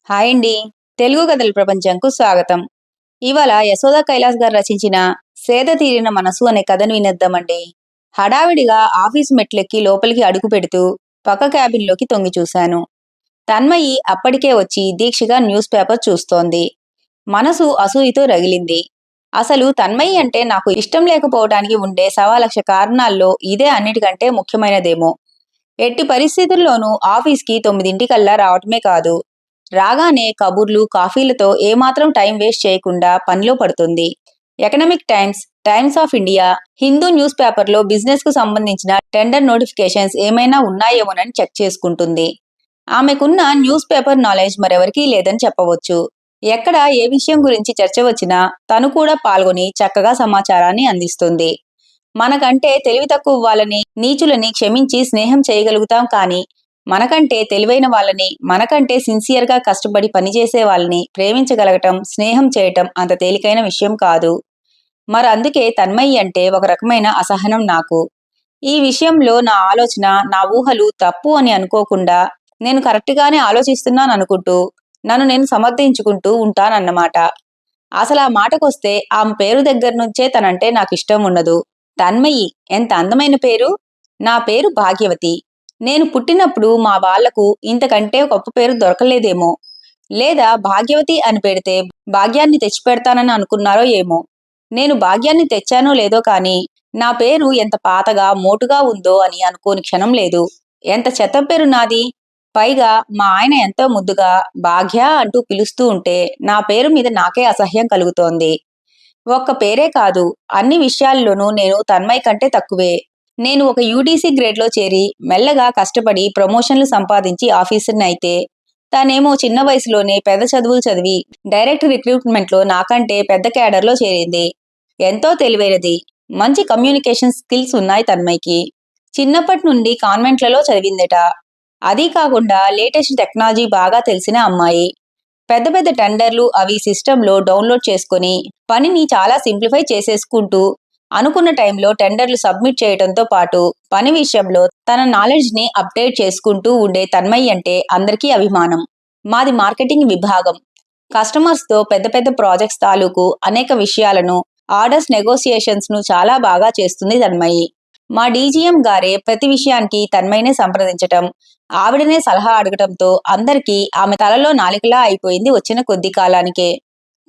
Hi అండి. తెలుగు కథల ప్రపంచంకు స్వాగతం. ఇవాళ యశోద కైలాస్ గారు రచించిన సేద తీరిన మనసు అనే కథను వినేద్దామండి. హడావిడిగా ఆఫీసు మెట్లెక్కి లోపలికి అడుగు పెడుతూ పక్క క్యాబిన్లోకి తొంగి చూశాను. తన్మయి అప్పటికే వచ్చి దీక్షగా న్యూస్ పేపర్ చూస్తోంది. మనసు అసూయతో రగిలింది. అసలు తన్మయి అంటే నాకు ఇష్టం లేకపోవడానికి ఉండే సవాలక్ష కారణాల్లో ఇదే అన్నిటికంటే ముఖ్యమైనదేమో. ఎట్టి పరిస్థితుల్లోనూ ఆఫీస్కి 9:00కల్లా రావటమే కాదు, రాగానే కబుర్లు కాఫీలతో ఏమాత్రం టైం వేస్ట్ చేయకుండా పనిలో పడుతుంది. Economic times, times of India, Hindu news పేపర్లో బిజినెస్ కు సంబంధించిన టెండర్ నోటిఫికేషన్స్ ఏమైనా ఉన్నాయేమోనని చెక్ చేసుకుంటుంది. ఆమెకున్న న్యూస్ పేపర్ నాలెడ్జ్ మరెవరికీ లేదని చెప్పవచ్చు. ఎక్కడ ఏ విషయం గురించి చర్చ వచ్చినా తను కూడా పాల్గొని చక్కగా సమాచారాన్ని అందిస్తుంది. మనకంటే తెలివి తక్కువ వాళ్ళని, నీచులని క్షమించి స్నేహం చేయగలుగుతాం, కానీ మనకంటే తెలివైన వాళ్ళని, మనకంటే సిన్సియర్గా కష్టపడి పనిచేసే వాళ్ళని ప్రేమించగలగటం, స్నేహం చేయటం అంత తేలికైన విషయం కాదు. అందుకే తన్మయి అంటే ఒక రకమైన అసహనం నాకు. ఈ విషయంలో నా ఆలోచన, నా ఊహలు తప్పు అని అనుకోకుండా నేను కరెక్ట్గానే ఆలోచిస్తున్నాను అనుకుంటూ నన్ను నేను సమర్థించుకుంటూ ఉంటానన్నమాట. అసలు ఆ మాటకొస్తే ఆమె పేరు దగ్గర నుంచే తనంటే నాకు ఇష్టం ఉండదు. తన్మయి ఎంత అందమైన పేరు! నా పేరు భాగ్యవతి. నేను పుట్టినప్పుడు మా వాళ్లకు ఇంతకంటే గొప్ప పేరు దొరకలేదేమో. లేదా భాగ్యవతి అని పెడితే భాగ్యాన్ని తెచ్చిపెడతానని అనుకున్నారో ఏమో. నేను భాగ్యాన్ని తెచ్చానో లేదో కానీ నా పేరు ఎంత పాతగా మోటుగా ఉందో అని అనుకోని క్షణం లేదు. ఎంత చెత్త పేరు నాది! పైగా మా ఆయన ఎంతో ముద్దుగా భాగ్య అంటూ పిలుస్తూ ఉంటే నా పేరు మీద నాకే అసహ్యం కలుగుతోంది. ఒక్క పేరే కాదు, అన్ని విషయాల్లోనూ నేను తన్మయ్ కంటే తక్కువే. నేను ఒక యూడీసీ గ్రేడ్లో చేరి మెల్లగా కష్టపడి ప్రమోషన్లు సంపాదించి ఆఫీసర్ని అయితే, తనేమో చిన్న వయసులోనే పెద్ద చదువులు చదివి డైరెక్ట్ రిక్రూట్మెంట్లో నాకంటే పెద్ద క్యాడర్లో చేరింది. ఎంతో తెలివైనది. మంచి కమ్యూనికేషన్ స్కిల్స్ ఉన్నాయి తన్మయ్కి. చిన్నప్పటి నుండి కాన్వెంట్లలో చదివిందట. అదీ కాకుండా లేటెస్ట్ టెక్నాలజీ బాగా తెలిసిన అమ్మాయి. పెద్ద పెద్ద టెండర్లు అవి సిస్టంలో డౌన్లోడ్ చేసుకుని పనిని చాలా సింప్లిఫై చేసేసుకుంటూ అనుకున్న టైంలో టెండర్లు సబ్మిట్ చేయడంతో పాటు పని విషయంలో తన నాలెడ్జ్ని అప్డేట్ చేసుకుంటూ ఉండే తన్మయి అంటే అందరికీ అభిమానం. మాది మార్కెటింగ్ విభాగం. కస్టమర్స్తో పెద్ద పెద్ద ప్రాజెక్ట్స్ తాలూకు అనేక విషయాలను, ఆర్డర్స్ నెగోసియేషన్స్ను చాలా బాగా చేస్తుంది తన్మయి. మా డీజీఎం గారే ప్రతి విషయానికి తన్మయినే సంప్రదించటం, ఆవిడనే సలహా అడగటంతో అందరికీ ఆమె తలలో నాలికలా అయిపోయింది వచ్చిన కొద్ది కాలానికే.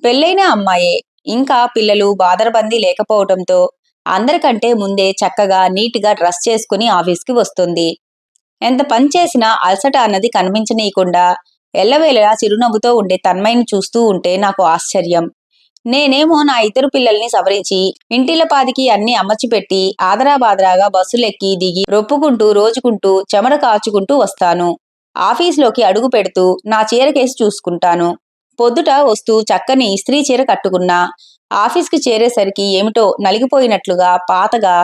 పెళ్ళైన అమ్మాయే, ఇంకా పిల్లలు బాదరబందీ లేకపోవటంతో అందరికంటే ముందే చక్కగా నీట్గా డ్రెస్ చేసుకుని ఆఫీస్కి వస్తుంది. ఎంత పని చేసినా అలసట అన్నది కనిపించనీయకుండా ఎల్లవేళలా చిరునవ్వుతో ఉండే తన్మయిని చూస్తూ ఉంటే నాకు ఆశ్చర్యం. నేనేమో నా ఇద్దరు పిల్లల్ని సవరించి ఇంటిలపాదికి అన్ని అమర్చిపెట్టి ఆదరాబాదరాగా బస్సులెక్కి దిగి రొప్పుకుంటూ రోజుకుంటూ చెమట కాచుకుంటూ వస్తాను. ఆఫీస్లోకి అడుగు పెడుతూ నా చీర కేసి చూసుకుంటాను. పొద్దుట వస్తూ చక్కని ఇస్త్రీ చీర కట్టుకున్నా ఆఫీస్కి చేరేసరికి ఏమిటో నలిగిపోయినట్లుగా, పాతగా,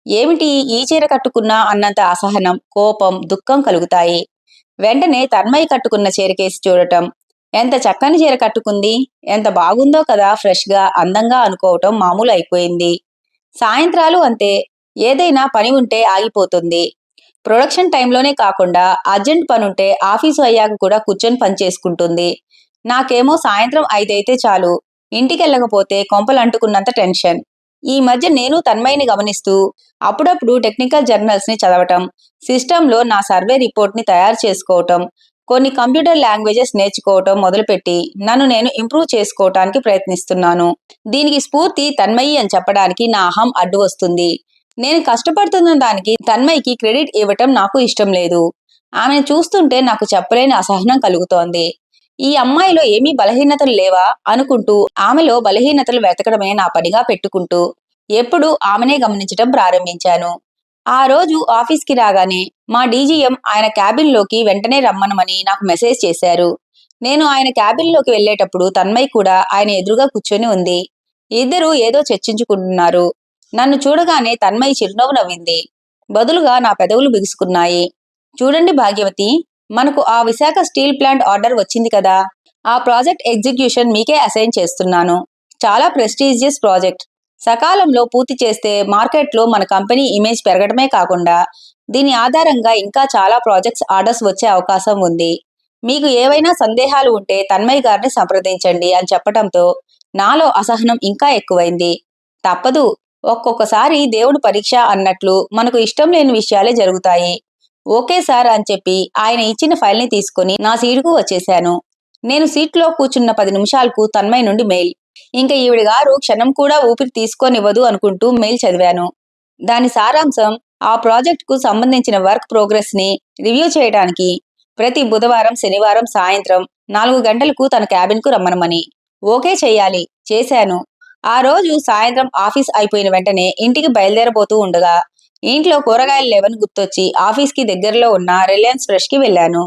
ఏమిటి ఈ చీర కట్టుకున్నా అన్నంత అసహనం, కోపం, దుఃఖం కలుగుతాయి. వెంటనే తన్మయి కట్టుకున్న చీరకేసి చూడటం, ఎంత చక్కని చీర కట్టుకుంది, ఎంత బాగుందో కదా, ఫ్రెష్గా, అందంగా అనుకోవటం మామూలు అయిపోయింది. సాయంత్రాలు అంతే. ఏదైనా పని ఉంటే ఆగిపోతుంది. ప్రొడక్షన్ టైంలోనే కాకుండా అర్జెంట్ పనుంటే ఆఫీసు అయ్యాక కూడా కూర్చొని పని చేసుకుంటుంది. నాకేమో సాయంత్రం 5 అయితే చాలు, ఇంటికెళ్ళకపోతే కొంపలు అంటుకున్నంత టెన్షన్. ఈ మధ్య నేను తన్మయిని గమనిస్తూ అప్పుడప్పుడు టెక్నికల్ జర్నల్స్ని చదవటం, సిస్టంలో నా సర్వే రిపోర్ట్ని తయారు చేసుకోవటం, కొన్ని కంప్యూటర్ లాంగ్వేజెస్ నేర్చుకోవటం మొదలుపెట్టి నన్ను నేను ఇంప్రూవ్ చేసుకోవటానికి ప్రయత్నిస్తున్నాను. దీనికి స్ఫూర్తి తన్మయి అని చెప్పడానికి నా అహం అడ్డు వస్తుంది. నేను కష్టపడుతున్న దానికి తన్మయికి క్రెడిట్ ఇవ్వటం నాకు ఇష్టం లేదు. ఆమెను చూస్తుంటే నాకు చెప్పలేని అసహనం కలుగుతోంది. ఈ అమ్మాయిలో ఏమీ బలహీనతలు లేవా అనుకుంటూ ఆమెలో బలహీనతలు వెతకడమే నా పనిగా పెట్టుకుంటూ ఎప్పుడు ఆమెనే గమనించటం ప్రారంభించాను. ఆ రోజు ఆఫీస్కి రాగానే మా డీజీఎం ఆయన క్యాబిన్లోకి వెంటనే రమ్మనమని నాకు మెసేజ్ చేశారు. నేను ఆయన క్యాబిన్లోకి వెళ్లేటప్పుడు తన్మయి కూడా ఆయన ఎదురుగా కూర్చొని ఉంది. ఇద్దరూ ఏదో చర్చించుకుంటున్నారు. నన్ను చూడగానే తన్మయి చిరునవ్వు నవ్వింది. బదులుగా నా పెదవులు బిగుసుకున్నాయి. చూడండి భాగ్యవతి, మనకు ఆ విశాఖ స్టీల్ ప్లాంట్ ఆర్డర్ వచ్చింది కదా. ఆ ప్రాజెక్ట్ ఎగ్జిక్యూషన్ మీకే అసైన్ చేస్తున్నాను. చాలా ప్రెస్టీజియస్ ప్రాజెక్ట్. సకాలంలో పూర్తి చేస్తే మార్కెట్లో మన కంపెనీ ఇమేజ్ పెరగడమే కాకుండా దీని ఆధారంగా ఇంకా చాలా ప్రాజెక్ట్స్ ఆర్డర్స్ వచ్చే అవకాశం ఉంది. మీకు ఏవైనా సందేహాలు ఉంటే తన్మయ్ గారిని సంప్రదించండి అని చెప్పటంతో నాలో అసహనం ఇంకా ఎక్కువైంది. తప్పదు, ఒక్కొక్కసారి దేవుడు పరీక్ష అన్నట్లు మనకు ఇష్టం లేని విషయాలే జరుగుతాయి. ఓకే సార్ అని చెప్పి ఆయన ఇచ్చిన ఫైల్ని తీసుకుని నా సీటుకు వచ్చేశాను. నేను సీట్లో కూర్చున్న 10 నిమిషాలకు తన్మయ్ నుండి మెయిల్. ఇంకా ఈవిడ గారు క్షణం కూడా ఊపిరి తీసుకోనివ్వదు అనుకుంటూ మెయిల్ చదివాను. దాని సారాంశం, ఆ ప్రాజెక్టుకు సంబంధించిన వర్క్ ప్రోగ్రెస్ ని రివ్యూ చేయడానికి ప్రతి బుధవారం శనివారం సాయంత్రం 4 గంటలకు తన క్యాబిన్ కు రమ్మనమని. ఓకే చెయ్యాలి, చేశాను. ఆ రోజు సాయంత్రం ఆఫీస్ అయిపోయిన వెంటనే ఇంటికి బయలుదేరబోతూ ఉండగా ఇంట్లో కూరగాయలు లేవని గుర్తొచ్చి ఆఫీస్కి దగ్గరలో ఉన్న రిలయన్స్ ఫ్రెష్ కి వెళ్ళాను.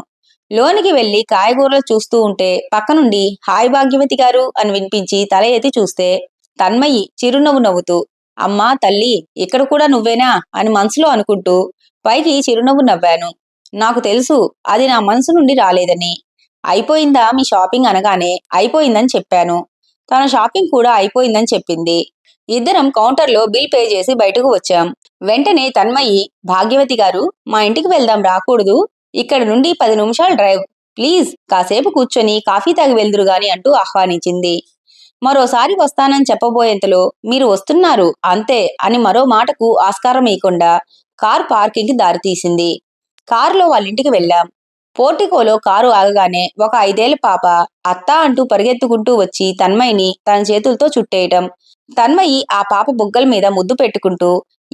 లోనికి వెళ్లి కాయగూరలు చూస్తూ ఉంటే పక్క నుండి హాయ్ భాగ్యవతి గారు అని వినిపించి తల ఎత్తి చూస్తే తన్మయి చిరునవ్వు నవ్వుతూ, అమ్మా తల్లి, ఇక్కడ కూడా నువ్వేనా అని మనసులో అనుకుంటూ పైకి చిరునవ్వు నవ్వాను. నాకు తెలుసు అది నా మనసు నుండి రాలేదని. అయిపోయిందా మీ షాపింగ్ అనగానే అయిపోయిందని చెప్పాను. తన షాపింగ్ కూడా అయిపోయిందని చెప్పింది. ఇద్దరం కౌంటర్లో బిల్ పే చేసి బయటకు వచ్చాం. వెంటనే తన్మయి, భాగ్యవతి గారు, మా ఇంటికి వెళ్దాం రాకూడదు? ఇక్కడ నుండి 10 నిమిషాల డ్రైవ్. ప్లీజ్ కాసేపు కూర్చొని కాఫీ తాగి వెళ్దురు గాని అంటూ ఆహ్వానించింది. మరోసారి వస్తానని చెప్పబోయేంతలో మీరు వస్తున్నారు అంతే అని మరో మాటకు ఆస్కారం ఇవ్వకుండా కారు పార్కింగ్ కి దారితీసింది. కారులో వాళ్ళింటికి వెళ్ళాం. పోర్టికోలో కారు ఆగగానే ఒక 5 ఏళ్ల పాప అత్తా అంటూ పరిగెత్తుకుంటూ వచ్చి తన్మయిని తన చేతులతో చుట్టేయటం. తన్మయి ఆ పాప బుగ్గల మీద ముద్దు పెట్టుకుంటూ,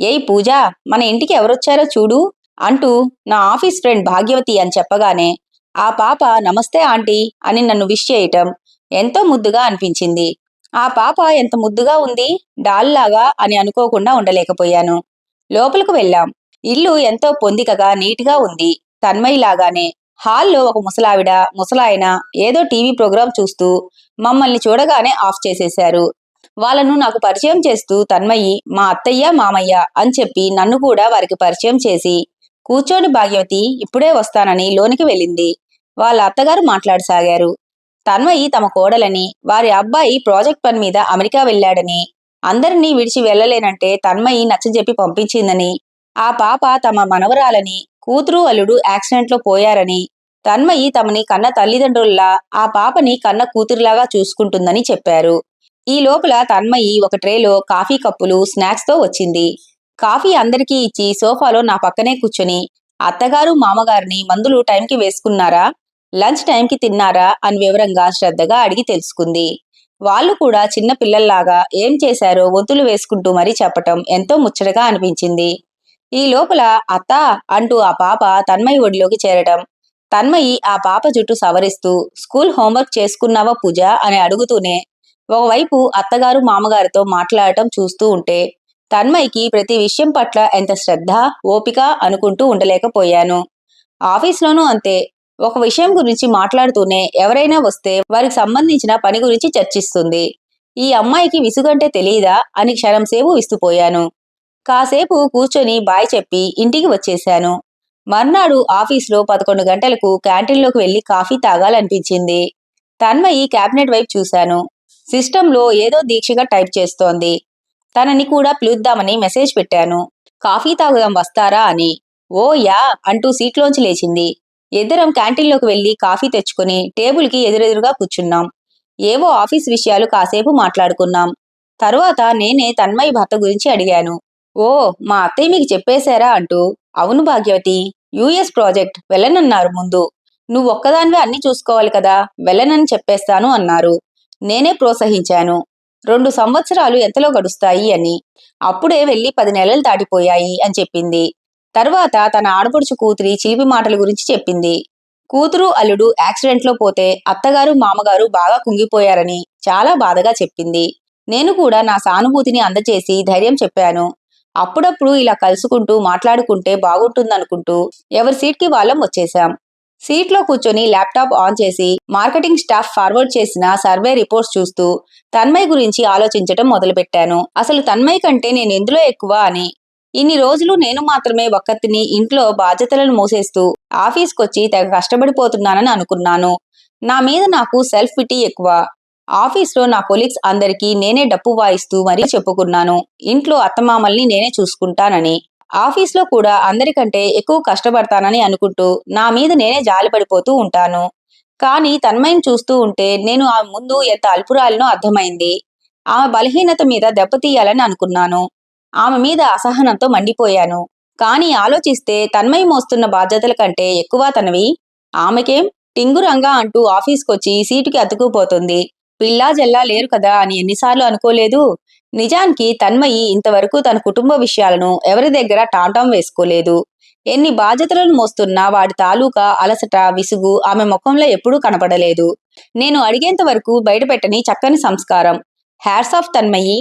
ఏయ్ పూజ, మన ఇంటికి ఎవరొచ్చారో చూడు అంటూ నా ఆఫీస్ ఫ్రెండ్ భాగ్యవతి అని చెప్పగానే ఆ పాప నమస్తే ఆంటీ అని నన్ను విష్ చేయటం ఎంతో ముద్దుగా అనిపించింది. ఆ పాప ఎంత ముద్దుగా ఉంది, డాల్లాగా అని అనుకోకుండా ఉండలేకపోయాను. లోపలికి వెళ్ళాం. ఇల్లు ఎంతో పొందికగా నీటిగా ఉంది. తన్మయి లాగానే హాల్లో ఒక ముసలావిడ ముసలాయన ఏదో టీవీ ప్రోగ్రాం చూస్తూ మమ్మల్ని చూడగానే ఆఫ్ చేసేశారు. వాళ్ళను నాకు పరిచయం చేస్తూ తన్మయి మా అత్తయ్య మామయ్య అని చెప్పి నన్ను కూడా వారికి పరిచయం చేసి కూర్చోని భాగ్యవతి ఇప్పుడే వస్తానని లోనికి వెళ్ళింది. వాళ్ళ అత్తగారు మాట్లాడసాగారు. తన్మయి తమ కోడలని, వారి అబ్బాయి ప్రాజెక్ట్ పని మీద అమెరికా వెళ్ళాడని, అందరినీ విడిచి వెళ్ళలేనంటే తన్మయి నచ్చజెప్పి పంపించిందని, ఆ పాప తమ మనవరాలని, కూతురు అల్లుడు యాక్సిడెంట్లో పోయారని, తన్మయి తమని కన్న తల్లిదండ్రుల్లా ఆ పాపని కన్న కూతురులాగా చూసుకుంటుందని చెప్పారు. ఈ లోపల తన్మయి ఒక ట్రేలో కాఫీ కప్పులు స్నాక్స్ తో వచ్చింది. కాఫీ అందరికీ ఇచ్చి సోఫాలో నా పక్కనే కూర్చొని అత్తగారు మామగారిని మందులు టైంకి వేసుకున్నారా, లంచ్ టైంకి తిన్నారా అని వివరంగా శ్రద్ధగా అడిగి తెలుసుకుంది. వాళ్ళు కూడా చిన్న పిల్లల్లాగా ఏం చేశారో వంతులు వేసుకుంటూ మరీ చెప్పటం ఎంతో ముచ్చటగా అనిపించింది. ఈ లోపల అత్తా అంటూ ఆ పాప తన్మయి ఒడిలోకి చేరటం, తన్మయి ఆ పాప జుట్టు సవరిస్తూ స్కూల్ హోంవర్క్ చేసుకున్నావా పూజ అని అడుగుతూనే ఒకవైపు అత్తగారు మామగారితో మాట్లాడటం చూస్తూ ఉంటే తన్మయికి ప్రతి విషయం పట్ల ఎంత శ్రద్ధ, ఓపిక అనుకుంటూ ఉండలేకపోయాను. ఆఫీస్లోనూ అంతే. ఒక విషయం గురించి మాట్లాడుతూనే ఎవరైనా వస్తే వారికి సంబంధించిన పని గురించి చర్చిస్తుంది. ఈ అమ్మాయికి విసుగంటే తెలియదా అని క్షణంసేపు విస్తుపోయాను. కాసేపు కూర్చొని బాయ్ చెప్పి ఇంటికి వచ్చేశాను. మర్నాడు ఆఫీస్లో 11 గంటలకు క్యాంటీన్లోకి వెళ్లి కాఫీ తాగాలనిపించింది. తన్మయి క్యాబినెట్ వైపు చూశాను. సిస్టంలో ఏదో దీక్షగా టైప్ చేస్తోంది. తనని కూడా పిలుద్దామని మెసేజ్ పెట్టాను. కాఫీ తాగుదాం వస్తారా అని. ఓ యా అంటూ సీట్లోంచి లేచింది. ఇద్దరం క్యాంటీన్లోకి వెళ్లి కాఫీ తెచ్చుకుని టేబుల్కి ఎదురెదురుగా కూర్చున్నాం. ఏవో ఆఫీస్ విషయాలు కాసేపు మాట్లాడుకున్నాం. తరువాత నేనే తన్మయి భర్త గురించి అడిగాను. ఓ, మా అత్తయ్య మీకు చెప్పేశారా అంటూ. అవును భాగ్యవతి, యుఎస్ ప్రాజెక్ట్ వెళ్ళనన్నారు ముందు. నువ్వొక్కదానివే అన్ని చూసుకోవాలి కదా, వెళ్ళనని చెప్పేస్తాను అన్నారు. నేనే ప్రోత్సహించాను. 2 సంవత్సరాలు ఎంతలో గడుస్తాయి అని. అప్పుడే వెళ్ళి 10 నెలలు దాటిపోయాయి అని చెప్పింది. తర్వాత తన ఆడపడుచు కూతురి చిలిపి మాటల గురించి చెప్పింది. కూతురు అల్లుడు యాక్సిడెంట్లో పోతే అత్తగారు మామగారు బాగా కుంగిపోయారని చాలా బాధగా చెప్పింది. నేను కూడా నా సానుభూతిని అందచేసి ధైర్యం చెప్పాను. అప్పుడప్పుడు ఇలా కలుసుకుంటూ మాట్లాడుకుంటే బాగుంటుందనుకుంటూ ఎవరి సీట్కి వాళ్ళం వచ్చేశాం. సీట్లో కూర్చొని ల్యాప్టాప్ ఆన్ చేసి మార్కెటింగ్ స్టాఫ్ ఫార్వర్డ్ చేసిన సర్వే రిపోర్ట్స్ చూస్తూ తన్మయ్ గురించి ఆలోచించటం మొదలుపెట్టాను. అసలు తన్మయ్ కంటే నేను ఎందులో ఎక్కువ అని. ఇన్ని రోజులు నేను మాత్రమే ఒక్కతిని ఇంట్లో బాధ్యతలను మోసేస్తూ ఆఫీస్కొచ్చి తెగ కష్టపడిపోతున్నానని అనుకున్నాను. నా మీద నాకు సెల్ఫ్ పిటీ ఎక్కువ. ఆఫీస్లో నా కొలీగ్స్ అందరికీ నేనే డప్పు వాయిస్తూ మరీ చెప్పుకున్నాను ఇంట్లో అత్తమామల్ని నేనే చూసుకుంటానని. ఆఫీస్లో కూడా అందరికంటే ఎక్కువ కష్టపడతానని అనుకుంటూ నా మీద నేనే జాలిపడిపోతూ ఉంటాను. కానీ తన్మయిని చూస్తూ ఉంటే నేను ఆమె ముందు ఎంత అల్పురాలినో అర్థమైంది. ఆమె బలహీనత మీద దెబ్బతీయాలని అనుకున్నాను. ఆమె మీద అసహనంతో మండిపోయాను. కానీ ఆలోచిస్తే తన్మయి మోస్తున్న బాధ్యతల కంటే ఎక్కువ తనవి. ఆమెకేం టింగురంగా అంటూ ఆఫీస్కొచ్చి సీటుకి అతుక్కుపోతుంది. పిల్లా జల్లా లేరు కదా అని ఎన్నిసార్లు అనుకోలేదు. నిజానికి తన్మయి ఇంతవరకు తన కుటుంబ విషయాలను ఎవరి దగ్గర టాంటాం వేసుకోలేదు. ఎన్ని బాధ్యతలను మోస్తున్నా వాడి తాలూకా అలసట, విసుగు ఆమె ముఖంలో ఎప్పుడూ కనపడలేదు. నేను అడిగేంత వరకు బయటపెట్టని చక్కని సంస్కారం. Hats off Tanmayi.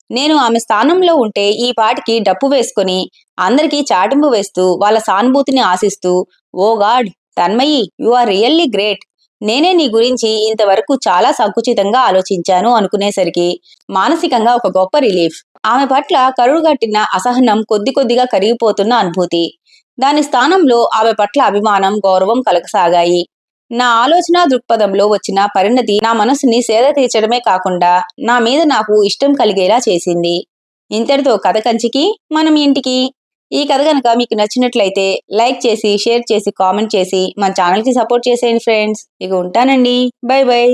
నేను ఆమె స్థానంలో ఉంటే ఈ పాటికి డప్పు వేసుకుని అందరికీ చాటింపు వేస్తూ వాళ్ళ సానుభూతిని ఆశిస్తూ, oh God Tanmayi, you are really great, నేనే నీ గురించి ఇంతవరకు చాలా సంకుచితంగా ఆలోచించాను అనుకునేసరికి మానసికంగా ఒక గొప్ప రిలీఫ్. ఆమె పట్ల కరుడుగట్టిన అసహనం కొద్ది కొద్దిగా కరిగిపోతున్న అనుభూతి. దాని స్థానంలో ఆమె పట్ల అభిమానం, గౌరవం కలగసాగాయి. నా ఆలోచన దృక్పథంలో వచ్చిన పరిణతి నా మనసుని సేద తీర్చడమే కాకుండా నా మీద నాకు ఇష్టం కలిగేలా చేసింది. ఇంతటితో కథ కంచికి మనం ఇంటికి. ఈ కథ కనుక మీకు నచ్చినట్లయితే లైక్ చేసి, షేర్ చేసి, కామెంట్ చేసి మన ఛానల్కి సపోర్ట్ చేసేయండి ఫ్రెండ్స్. ఇక ఉంటానండి. By by.